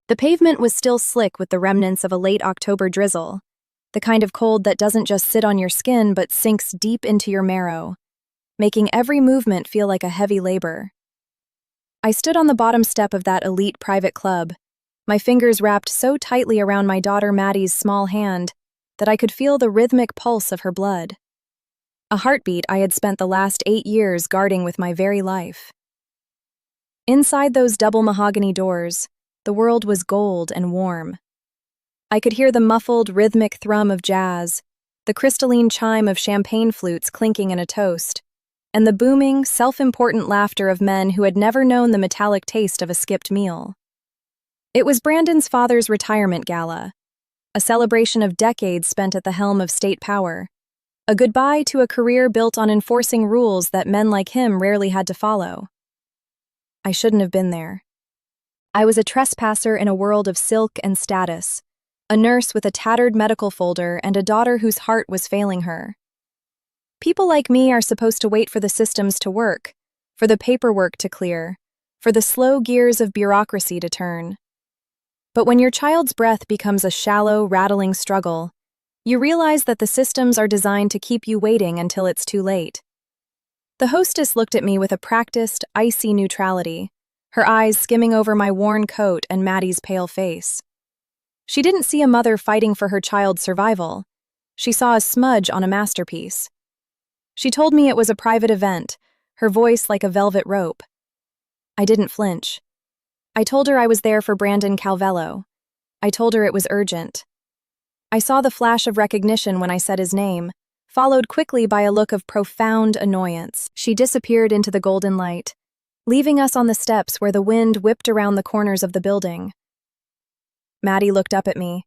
The pavement was still slick with the remnants of a late October drizzle, the kind of cold that doesn't just sit on your skin but sinks deep into your marrow, making every movement feel like a heavy labor. I stood on the bottom step of that elite private club, my fingers wrapped so tightly around my daughter Maddie's small hand that I could feel the rhythmic pulse of her blood. A heartbeat I had spent the last 8 years guarding with my very life. Inside those double mahogany doors, the world was gold and warm. I could hear the muffled, rhythmic thrum of jazz, the crystalline chime of champagne flutes clinking in a toast, and the booming, self-important laughter of men who had never known the metallic taste of a skipped meal. It was Brandon's father's retirement gala, a celebration of decades spent at the helm of state power, a goodbye to a career built on enforcing rules that men like him rarely had to follow. I shouldn't have been there. I was a trespasser in a world of silk and status, a nurse with a tattered medical folder and a daughter whose heart was failing her. People like me are supposed to wait for the systems to work, for the paperwork to clear, for the slow gears of bureaucracy to turn. But when your child's breath becomes a shallow, rattling struggle, you realize that the systems are designed to keep you waiting until it's too late. The hostess looked at me with a practiced, icy neutrality, her eyes skimming over my worn coat and Maddie's pale face. She didn't see a mother fighting for her child's survival. She saw a smudge on a masterpiece. She told me it was a private event, her voice like a velvet rope. I didn't flinch. I told her I was there for Brandon Calvello. I told her it was urgent. I saw the flash of recognition when I said his name, followed quickly by a look of profound annoyance. She disappeared into the golden light, leaving us on the steps where the wind whipped around the corners of the building. Maddie looked up at me,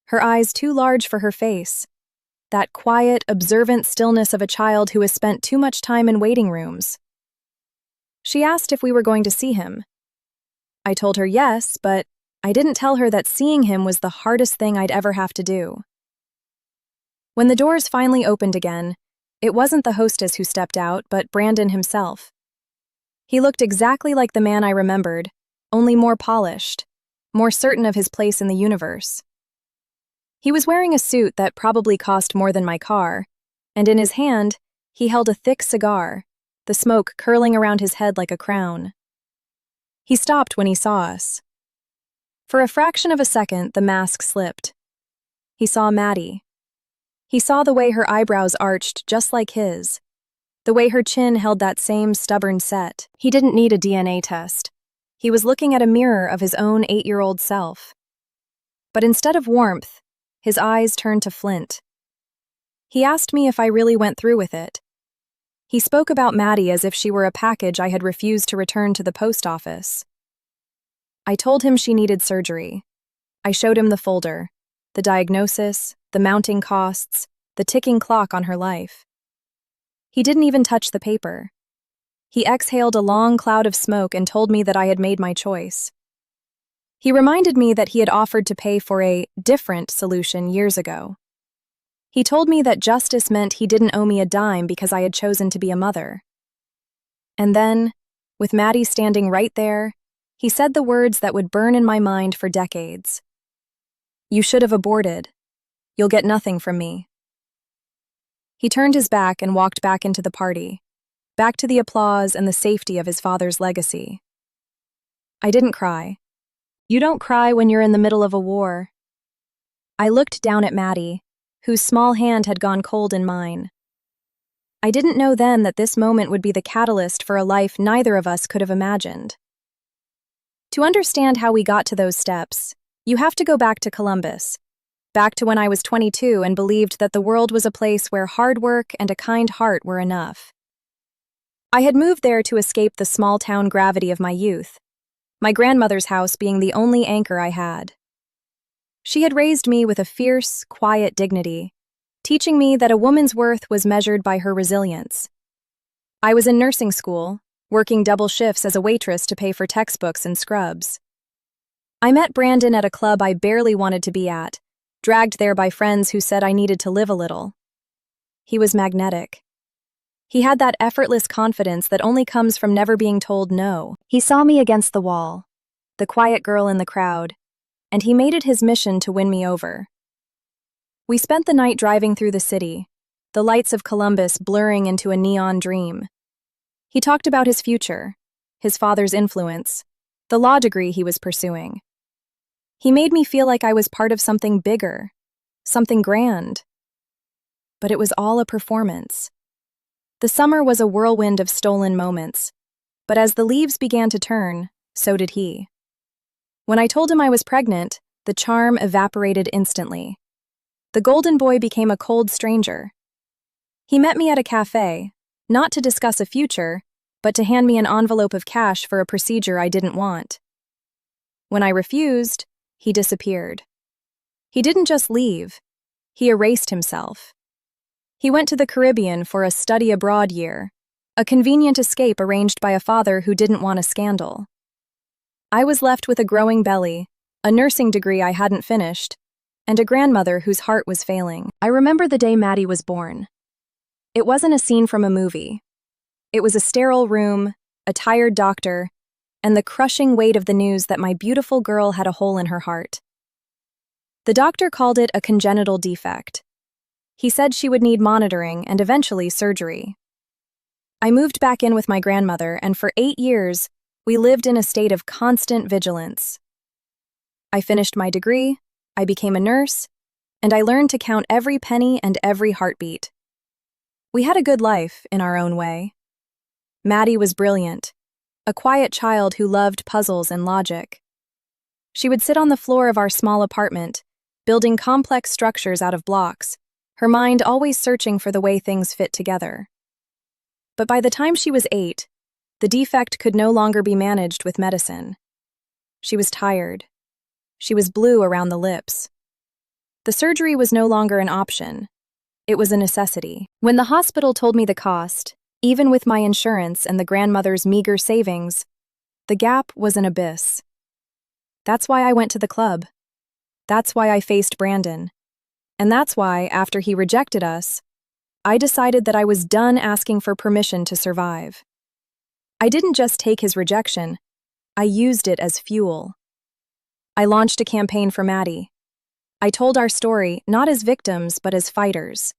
her eyes too large for her face, that quiet, observant stillness of a child who has spent too much time in waiting rooms. She asked if we were going to see him. I told her yes, but I didn't tell her that seeing him was the hardest thing I'd ever have to do. When the doors finally opened again, it wasn't the hostess who stepped out, but Brandon himself. He looked exactly like the man I remembered, only more polished, more certain of his place in the universe. He was wearing a suit that probably cost more than my car, and in his hand, he held a thick cigar, the smoke curling around his head like a crown. He stopped when he saw us. For a fraction of a second, the mask slipped. He saw Maddie. He saw the way her eyebrows arched just like his, the way her chin held that same stubborn set. He didn't need a DNA test. He was looking at a mirror of his own 8-year-old self. But instead of warmth, his eyes turned to flint. He asked me if I really went through with it. He spoke about Maddie as if she were a package I had refused to return to the post office. I told him she needed surgery. I showed him the folder, the diagnosis, the mounting costs, the ticking clock on her life. He didn't even touch the paper. He exhaled a long cloud of smoke and told me that I had made my choice. He reminded me that he had offered to pay for a different solution years ago. He told me that justice meant he didn't owe me a dime because I had chosen to be a mother. And then, with Maddie standing right there, he said the words that would burn in my mind for decades. "You should have aborted. You'll get nothing from me." He turned his back and walked back into the party, back to the applause and the safety of his father's legacy. I didn't cry. You don't cry when you're in the middle of a war. I looked down at Maddie, whose small hand had gone cold in mine. I didn't know then that this moment would be the catalyst for a life neither of us could have imagined. To understand how we got to those steps, you have to go back to Columbus, back to when I was 22 and believed that the world was a place where hard work and a kind heart were enough. I had moved there to escape the small-town gravity of my youth, my grandmother's house being the only anchor I had. She had raised me with a fierce, quiet dignity, teaching me that a woman's worth was measured by her resilience. I was in nursing school, working double shifts as a waitress to pay for textbooks and scrubs. I met Brandon at a club I barely wanted to be at, dragged there by friends who said I needed to live a little. He was magnetic. He had that effortless confidence that only comes from never being told no. He saw me against the wall, the quiet girl in the crowd, and he made it his mission to win me over. We spent the night driving through the city, the lights of Columbus blurring into a neon dream. He talked about his future, his father's influence, the law degree he was pursuing. He made me feel like I was part of something bigger, something grand. But it was all a performance. The summer was a whirlwind of stolen moments, but as the leaves began to turn, so did he. When I told him I was pregnant, the charm evaporated instantly. The golden boy became a cold stranger. He met me at a cafe, not to discuss a future, but to hand me an envelope of cash for a procedure I didn't want. When I refused, he disappeared. He didn't just leave, he erased himself. He went to the Caribbean for a study abroad year, a convenient escape arranged by a father who didn't want a scandal. I was left with a growing belly, a nursing degree I hadn't finished, and a grandmother whose heart was failing. I remember the day Maddie was born. It wasn't a scene from a movie. It was a sterile room, a tired doctor, and the crushing weight of the news that my beautiful girl had a hole in her heart. The doctor called it a congenital defect. He said she would need monitoring and eventually surgery. I moved back in with my grandmother, and for 8 years, we lived in a state of constant vigilance. I finished my degree, I became a nurse, and I learned to count every penny and every heartbeat. We had a good life, in our own way. Maddie was brilliant, a quiet child who loved puzzles and logic. She would sit on the floor of our small apartment, building complex structures out of blocks, her mind always searching for the way things fit together. But by the time she was 8, the defect could no longer be managed with medicine. She was tired. She was blue around the lips. The surgery was no longer an option. It was a necessity. When the hospital told me the cost, even with my insurance and the grandmother's meager savings, the gap was an abyss. That's why I went to the club. That's why I faced Brandon. And that's why, after he rejected us, I decided that I was done asking for permission to survive. I didn't just take his rejection, I used it as fuel. I launched a campaign for Maddie. I told our story not as victims but as fighters.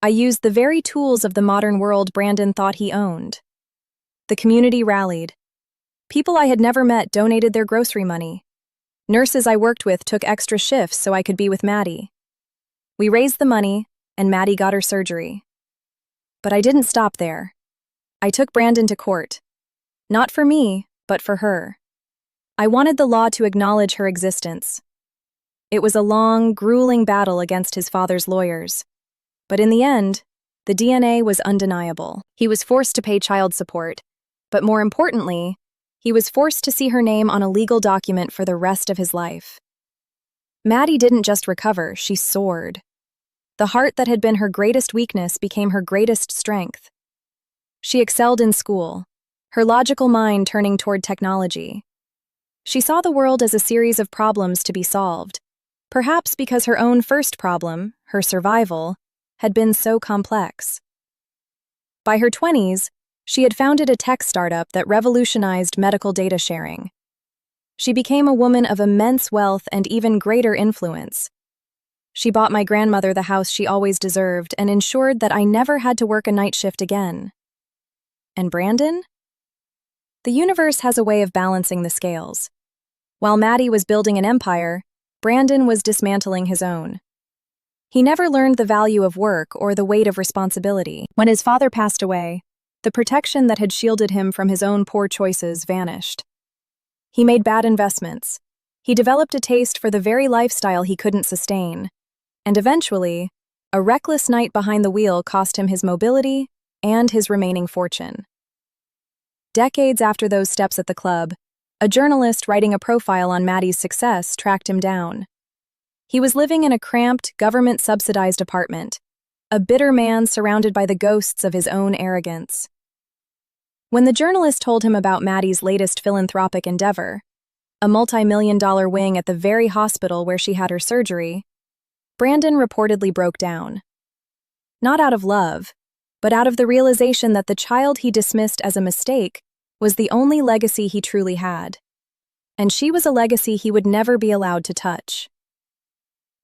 I used the very tools of the modern world Brandon thought he owned. The community rallied. People I had never met donated their grocery money. Nurses I worked with took extra shifts so I could be with Maddie. We raised the money, and Maddie got her surgery. But I didn't stop there. I took Brandon to court. Not for me, but for her. I wanted the law to acknowledge her existence. It was a long, grueling battle against his father's lawyers. But in the end, the DNA was undeniable. He was forced to pay child support, but more importantly, he was forced to see her name on a legal document for the rest of his life. Maddie didn't just recover, she soared. The heart that had been her greatest weakness became her greatest strength. She excelled in school, her logical mind turning toward technology. She saw the world as a series of problems to be solved, perhaps because her own first problem, her survival, had been so complex. By her 20s, she had founded a tech startup that revolutionized medical data sharing. She became a woman of immense wealth and even greater influence. She bought my grandmother the house she always deserved and ensured that I never had to work a night shift again. And Brandon? The universe has a way of balancing the scales. While Maddie was building an empire, Brandon was dismantling his own. He never learned the value of work or the weight of responsibility. When his father passed away, the protection that had shielded him from his own poor choices vanished. He made bad investments. He developed a taste for the very lifestyle he couldn't sustain. And eventually, a reckless night behind the wheel cost him his mobility and his remaining fortune. Decades after those steps at the club, a journalist writing a profile on Maddie's success tracked him down. He was living in a cramped, government-subsidized apartment, a bitter man surrounded by the ghosts of his own arrogance. When the journalist told him about Maddie's latest philanthropic endeavor, a multi-million-dollar wing at the very hospital where she had her surgery, Brandon reportedly broke down. Not out of love, but out of the realization that the child he dismissed as a mistake was the only legacy he truly had. and she was a legacy he would never be allowed to touch.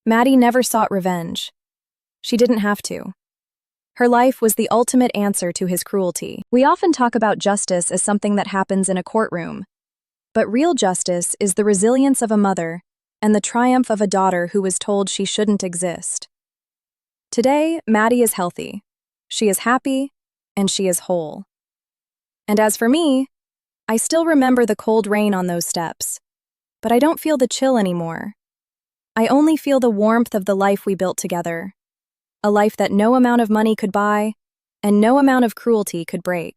Maddie never sought revenge. She didn't have to. Her life was the ultimate answer to his cruelty. We often talk about justice as something that happens in a courtroom, but real justice is the resilience of a mother and the triumph of a daughter who was told she shouldn't exist. Today, Maddie is healthy. She is happy, and she is whole. And as for me, I still remember the cold rain on those steps, but I don't feel the chill anymore. I only feel the warmth of the life we built together, a life that no amount of money could buy and no amount of cruelty could break.